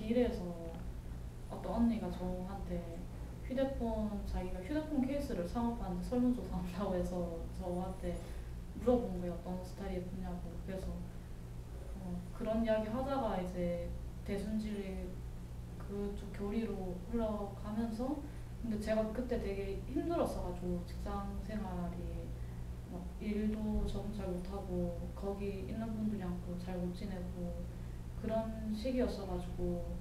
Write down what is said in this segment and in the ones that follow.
길에서 어떤 언니가 저한테 자기가 휴대폰 케이스를 사업하는데 설문조사 한다고 해서 저한테 물어본 거예요. 어떤 스타일이 예쁘냐고. 그래서 그런 이야기 하다가 이제 대순진리 그쪽 교리로 흘러가면서, 근데 제가 그때 되게 힘들었어가지고 직장 생활이 막 일도 적응 잘 못하고 거기 있는 분들이랑 또 잘 못 지내고 그런 시기였어가지고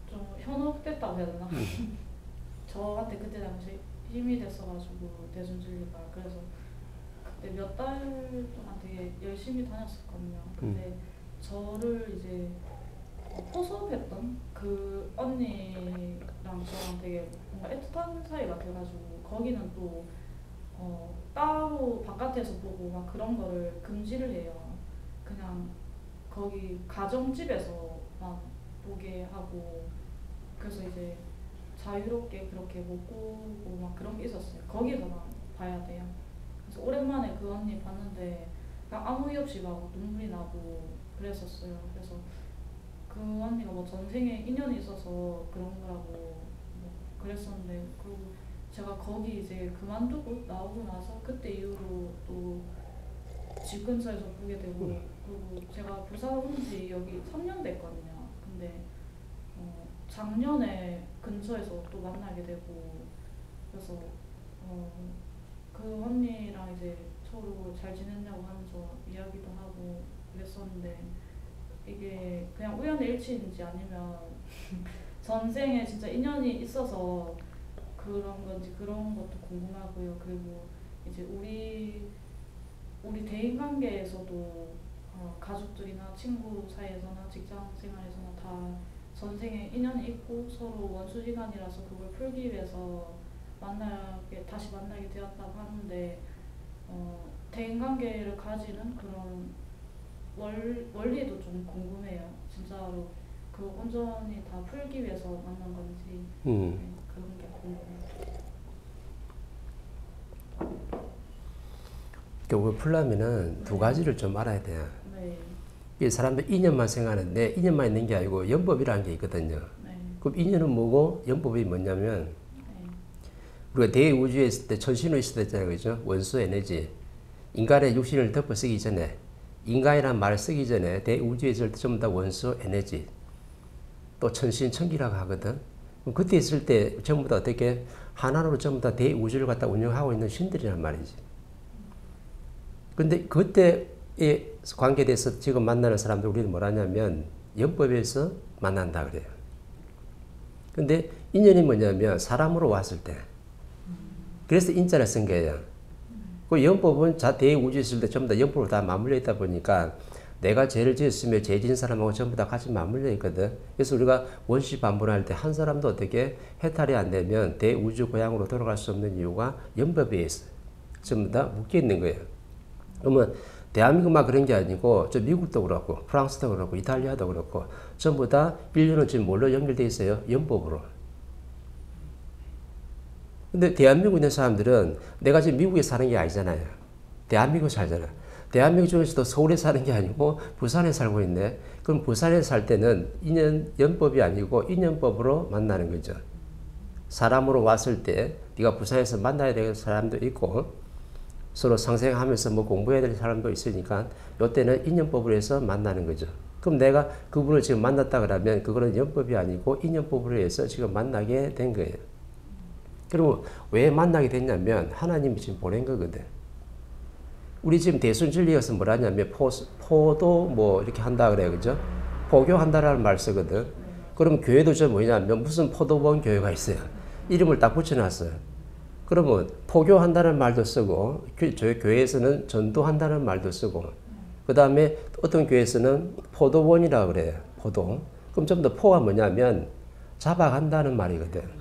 좀 현혹됐다고 해야 되나? 저한테 그때 당시 힘이 됐어가지고 대순진리가. 그래서 그때 몇 달 동안 되게 열심히 다녔었거든요. 근데 저를 이제 포섭했던 그 언니랑 저랑 되게 뭔가 애틋한 사이가 돼가지고, 거기는 또 따로 바깥에서 보고 막 그런 거를 금지를 해요. 그냥 거기 가정집에서만 보게 하고, 그래서 이제 자유롭게 그렇게 못 보고 막 그런 게 있었어요. 거기서만 봐야 돼요. 그래서 오랜만에 그 언니 봤는데 그냥 아무 이유 없이 막 눈물이 나고 그랬었어요. 그래서 그 언니가 뭐 전생에 인연이 있어서 그런 거라고 뭐 그랬었는데, 그리고 제가 거기 이제 그만두고 나오고 나서 그때 이후로 또 집 근처에서 보게 되고, 그리고 제가 부산 온 지 여기 3년 됐거든요. 근데 작년에 근처에서 또 만나게 되고, 그래서 그 언니랑 이제 서로 잘 지냈냐고 하면서 이야기도 하고 그랬었는데, 이게 그냥 우연의 일치인지 아니면 전생에 진짜 인연이 있어서 그런 건지 그런 것도 궁금하고요. 그리고 이제 우리 대인 관계에서도 가족들이나 친구 사이에서나 직장 생활에서나 다 전생에 인연이 있고 서로 원수지간이라서 그걸 풀기 위해서 다시 만나게 되었다고 하는데, 대인 관계를 가지는 그런 원리도 좀 궁금해요. 진짜로 그 온전히 다 풀기 위해서 만난 건지, 네, 그런 게 궁금해요. 그걸 풀려면은 두 가지를 좀 알아야 돼요. 네. 이 사람들 인연만 생각하는데 인연만 있는 게 아니고 연법이라는 게 있거든요. 네. 그럼 인연은 뭐고 연법이 뭐냐면, 네. 우리가 대우주에 있을 때 천신으로 있을 때잖아요. 그죠? 원소 에너지. 인간의 육신을 덮어 쓰기 전에, 인간이라는 말을 쓰기 전에 대우주에 있을 때 전부 다 원소 에너지, 또 천신 천기라고 하거든. 그럼 그때 있을 때 전부 다 어떻게 하나로 전부 다 대우주를 갖다 운영하고 있는 신들이란 말이지. 근데 그때의 관계에 대해서 지금 만나는 사람들 우리는 뭐라냐면 연법에서 만난다 그래요. 근데 인연이 뭐냐면 사람으로 왔을 때. 그래서 인자를 쓴 거예요. 그 연법은 대우주에 있을 때 전부 다 연법으로 다 맞물려 있다 보니까 내가 죄를 지었으면 죄 지은 사람하고 전부 다 같이 맞물려 있거든. 그래서 우리가 원시 반분할 때 한 사람도 어떻게 해탈이 안 되면 대우주 고향으로 돌아갈 수 없는 이유가 연법에 있어요. 전부 다 묶여 있는 거예요. 그러면 대한민국만 그런 게 아니고 저 미국도 그렇고 프랑스도 그렇고 이탈리아도 그렇고 전부 다 인류는 지금 뭘로 연결되어 있어요? 연법으로. 근데 대한민국에 있는 사람들은 내가 지금 미국에 사는 게 아니잖아요. 대한민국에 살잖아. 대한민국 중에서도 서울에 사는 게 아니고 부산에 살고 있네. 그럼 부산에 살 때는 연법이 아니고 인연법으로 만나는 거죠. 사람으로 왔을 때 네가 부산에서 만나야 될 사람도 있고 서로 상생하면서 뭐 공부해야 될 사람도 있으니까 이때는 인연법으로 해서 만나는 거죠. 그럼 내가 그분을 지금 만났다 그러면 그거는 연법이 아니고 인연법으로 해서 지금 만나게 된 거예요. 그리고 왜 만나게 됐냐면 하나님이 지금 보낸 거거든. 우리 지금 대순진리에서 뭐라냐면 포도 뭐 이렇게 한다 그래, 그죠? 포교한다라는 말 쓰거든. 그럼 교회도 좀 뭐냐면 무슨 포도원 교회가 있어요. 이름을 딱 붙여놨어요. 그러면 포교한다는 말도 쓰고 저희 교회에서는 전도한다는 말도 쓰고 그 다음에 어떤 교회에서는 포도원이라고 그래요. 포도. 그럼 좀 더 포가 뭐냐면 잡아간다는 말이거든.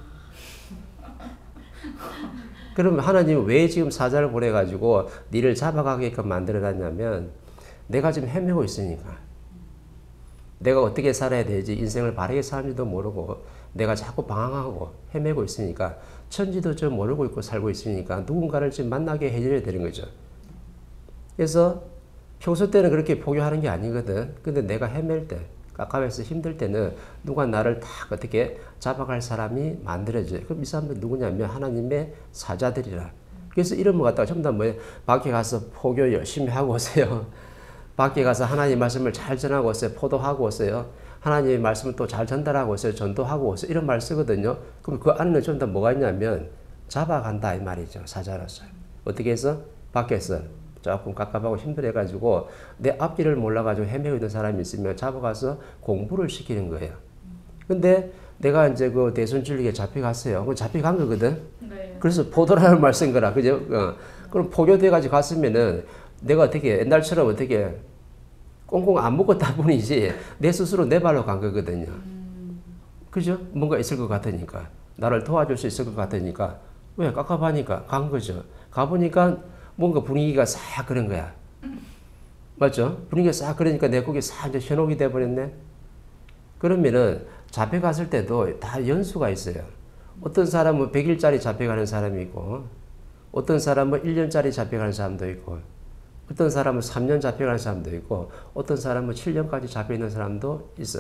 그러면 하나님은 왜 지금 사자를 보내가지고 니를 잡아가게끔 만들어놨냐면 내가 지금 헤매고 있으니까. 내가 어떻게 살아야 되지, 인생을 바르게 사는지도 모르고 내가 자꾸 방황하고 헤매고 있으니까 천지도 좀 모르고 있고 살고 있으니까 누군가를 지금 만나게 해줘야 되는 거죠. 그래서 평소 때는 그렇게 포교하는 게 아니거든. 근데 내가 헤맬 때, 깝깝해서 힘들 때는 누가 나를 딱 어떻게 잡아갈 사람이 만들어져요. 그럼 이 사람들 누구냐면 하나님의 사자들이라. 그래서 이런 거 갖다가 전부 다 뭐예요? 밖에 가서 포교 열심히 하고 오세요. 밖에 가서 하나님 말씀을 잘 전하고 오세요. 포도하고 오세요. 하나님의 말씀을 또 잘 전달하고 오세요. 전도하고 오세요. 이런 말 쓰거든요. 그럼 그 안에는 좀 더 뭐가 있냐면 잡아간다 이 말이죠. 사자로서. 어떻게 해서? 밖에서 조금 깝깝하고 힘들어가지고 내 앞길을 몰라가지고 헤매고 있는 사람이 있으면 잡아가서 공부를 시키는 거예요. 근데 내가 이제 그 대순진리에 잡혀갔어요. 그 잡혀간 거거든. 네. 그래서 포도라는 말 쓴 거라. 그죠? 그럼 포교돼가지고 갔으면은 내가 어떻게 옛날처럼 어떻게 꽁꽁 안 묶었다 뿐이지 내 스스로 내 발로 간 거거든요. 그죠? 뭔가 있을 것 같으니까. 나를 도와줄 수 있을 것 같으니까. 왜? 깝깝하니까 간 거죠. 가보니까 뭔가 분위기가 싹 그런 거야. 맞죠? 분위기가 싹 그러니까 내 거기 싹 이제 현혹이 돼버렸네. 그러면은 잡혀갔을 때도 다 연수가 있어요. 어떤 사람은 100일짜리 잡혀가는 사람이 있고, 어떤 사람은 1년짜리 잡혀가는 사람도 있고, 어떤 사람은 3년 잡혀가는 사람도 있고, 어떤 사람은 7년까지 잡혀있는 사람도 있어.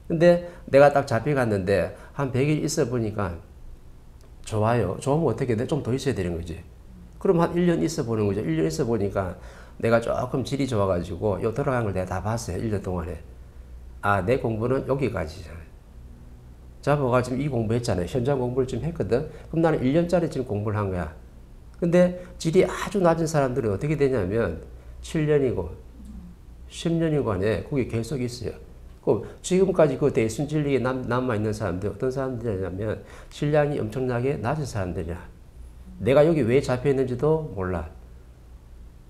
근데 내가 딱 잡혀갔는데 한 100일 있어 보니까 좋아요. 좋으면 어떻게 돼? 좀 더 있어야 되는 거지. 그럼 한 1년 있어 보는 거죠. 1년 있어 보니까 내가 조금 질이 좋아가지고 요 돌아간 걸 내가 다 봤어요. 1년 동안에. 아, 내 공부는 여기까지잖아요. 잡아가지고 이 공부했잖아요. 현장 공부를 좀 했거든. 그럼 나는 1년짜리 지금 공부를 한 거야. 근데 질이 아주 낮은 사람들은 어떻게 되냐면 7년이고 10년이고 안에 거기 계속 있어요. 지금까지 그 대순진리에 남아있는 사람들 어떤 사람들이냐면 신량이 엄청나게 낮은 사람들이야. 내가 여기 왜 잡혀있는지도 몰라.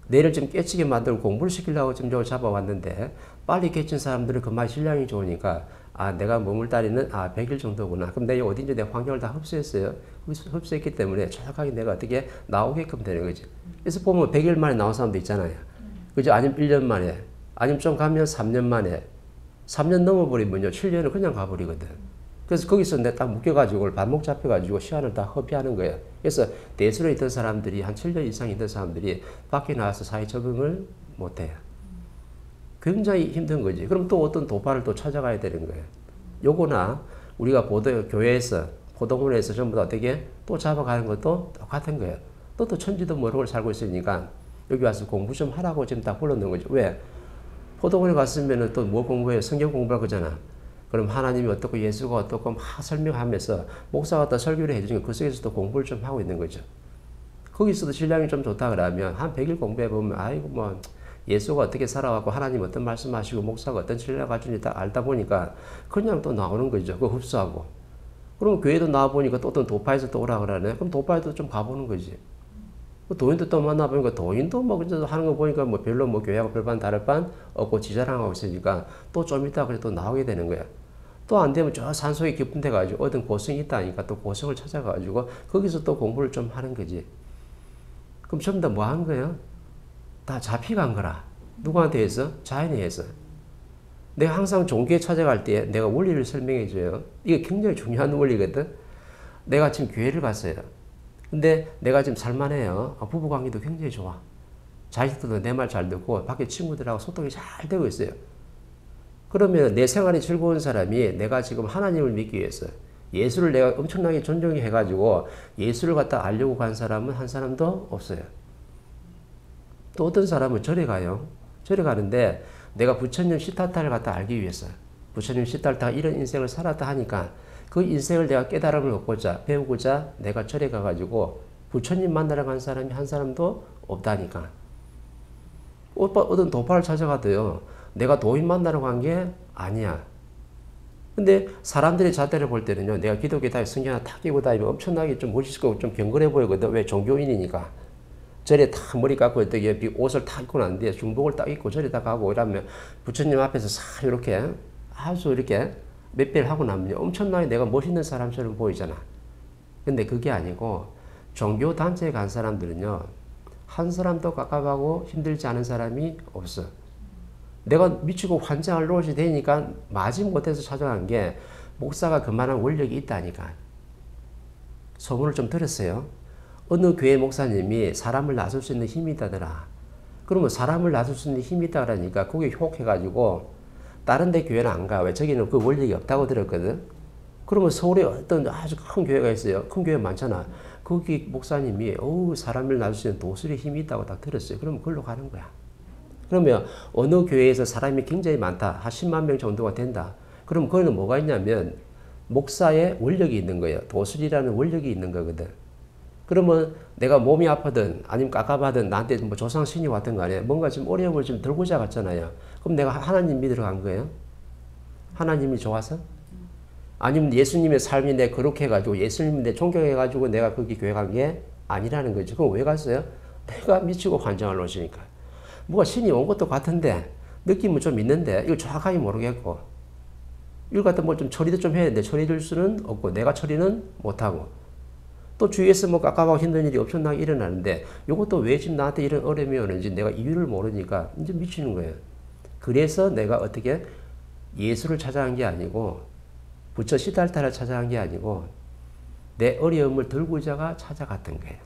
내를 좀 깨치게 만들고 공부를 시키려고 지금 저걸 잡아왔는데 빨리 깨친 사람들은 그만 신량이 좋으니까 아 내가 머물다리는 100일 정도구나. 그럼 내가 어딘지 내 환경을 다 흡수했어요. 흡수했기 때문에 정확하게 내가 어떻게 나오게끔 되는 거지. 그래서 보면 100일 만에 나온 사람도 있잖아요. 그죠? 아니면 1년 만에 아니면 좀 가면 3년 만에 3년 넘어버리면요 7년을 그냥 가버리거든. 그래서 거기서 내가 딱 묶여가지고 발목 잡혀가지고 시간을 다 허비하는 거예요. 그래서 대수로 있던 사람들이 한 7년 이상 있던 사람들이 밖에 나와서 사회 적응을 못해요. 굉장히 힘든 거지. 그럼 또 어떤 도파를 또 찾아가야 되는 거예요. 요거나 우리가 교회에서 포도원에서 전부 다 어떻게 또 잡아가는 것도 똑같은 거예요. 또 천지도 모르고 살고 있으니까 여기 와서 공부 좀 하라고 지금 딱 불러놓은 거죠. 왜? 포도원에 갔으면 또 뭐 공부해요? 성경 공부할 거잖아. 그럼 하나님이 어떻고 예수가 어떻고 막 설명하면서 목사가 또 설교를 해주니까 그 속에서 또 공부를 좀 하고 있는 거죠. 거기서도 신량이 좀 좋다 그러면 한 100일 공부해보면 아이고 뭐 예수가 어떻게 살아왔고 하나님 어떤 말씀하시고 목사가 어떤 신뢰를 가지는지 다 알다 보니까 그냥 또 나오는 거죠. 그거 흡수하고. 그럼 교회도 나와보니까 또 어떤 도파에서 또 오라 그러네. 그럼 도파에도 좀 가보는 거지. 도인도 또 만나보니까 도인도 뭐 하는 거 보니까 뭐 별로 뭐 교회하고 별반 다를 반 없고 지자랑하고 있으니까 또 좀 이따 그래 또 나오게 되는 거야. 또 안 되면 저 산속에 깊은 데 가지고 어떤 고성이 있다니까 또 고성을 찾아가지고 거기서 또 공부를 좀 하는 거지. 그럼 전부 다 뭐 하는 거예요? 다 잡혀간 거라. 누구한테 해서? 자연에 해서. 내가 항상 종교에 찾아갈 때 내가 원리를 설명해 줘요. 이게 굉장히 중요한 원리거든. 내가 지금 교회를 갔어요. 근데 내가 지금 살만해요. 부부관계도 굉장히 좋아. 자식들도 내 말 잘 듣고 밖에 친구들하고 소통이 잘 되고 있어요. 그러면 내 생활이 즐거운 사람이 내가 지금 하나님을 믿기 위해서 예수를 내가 엄청나게 존경해가지고 예수를 갖다 알려고 간 사람은 한 사람도 없어요. 또 어떤 사람은 절에 가요. 절에 가는데 내가 부처님 시타타를 갖다 알기 위해서 부처님 시타타가 이런 인생을 살았다 하니까 그 인생을 내가 깨달음을 얻고자 배우고자 내가 절에 가가지고 부처님 만나러 간 사람이 한 사람도 없다니까. 어떤 도파를 찾아가도요. 내가 도인 만나러 간 게 아니야. 근데 사람들의 잣대를 볼 때는요. 내가 기독교 다니 성경 하나 탁 끼고 다니면 엄청나게 좀 멋있고 좀 경건해 보이거든. 왜? 종교인이니까. 절에 탁 머리 감고 이렇게 옷을 탁 입고 났는데 중복을 딱 입고 절에 딱 가고 이러면 부처님 앞에서 싹 이렇게 아주 이렇게 몇 배를 하고 나면 엄청나게 내가 멋있는 사람처럼 보이잖아. 근데 그게 아니고 종교 단체에 간 사람들은요. 한 사람도 깝깝하고 힘들지 않은 사람이 없어. 내가 미치고 환장할 노릇이 되니까 마지못해서 찾아간 게 목사가 그만한 원력이 있다니까. 소문을 좀 들었어요. 어느 교회 목사님이 사람을 놔줄 수 있는 힘이 있다더라. 그러면 사람을 놔줄 수 있는 힘이 있다 그러니까 거기에 혹해가지고 다른 데 교회는 안 가. 왜? 저기는 그 원력이 없다고 들었거든. 그러면 서울에 어떤 아주 큰 교회가 있어요. 큰 교회 많잖아. 거기 목사님이 사람을 낳을 수 있는 도술의 힘이 있다고 딱 들었어요. 그러면 그걸로 가는 거야. 그러면 어느 교회에서 사람이 굉장히 많다. 한 10만 명 정도가 된다. 그럼 거기는 뭐가 있냐면 목사의 원력이 있는 거예요. 도술이라는 원력이 있는 거거든. 그러면 내가 몸이 아프든 아니면 깝깝하든 나한테 뭐 조상신이 왔든 간에 뭔가 좀 어려움을 좀 들고자 갔잖아요. 그럼 내가 하나님 믿으러 간 거예요? 하나님이 좋아서? 아니면 예수님의 삶이 내 거룩해가지고 예수님 내 존경해가지고 내가 거기 교회 간 게 아니라는 거죠. 그럼 왜 갔어요? 내가 미치고 환장을 놓으시니까. 뭐가 신이 온 것도 같은데 느낌은 좀 있는데 이거 정확하게 모르겠고 이걸 갖다 뭐 좀 처리도 좀 해야 되는데 처리될 수는 없고 내가 처리는 못하고 또 주위에서 뭐 깝깝하고 힘든 일이 엄청나게 일어나는데 이것도 왜 지금 나한테 이런 어려움이 오는지 내가 이유를 모르니까 이제 미치는 거예요. 그래서 내가 어떻게 예수를 찾아간 게 아니고 부처 시달타를 찾아간 게 아니고 내 어려움을 들고자가 찾아갔던 거예요.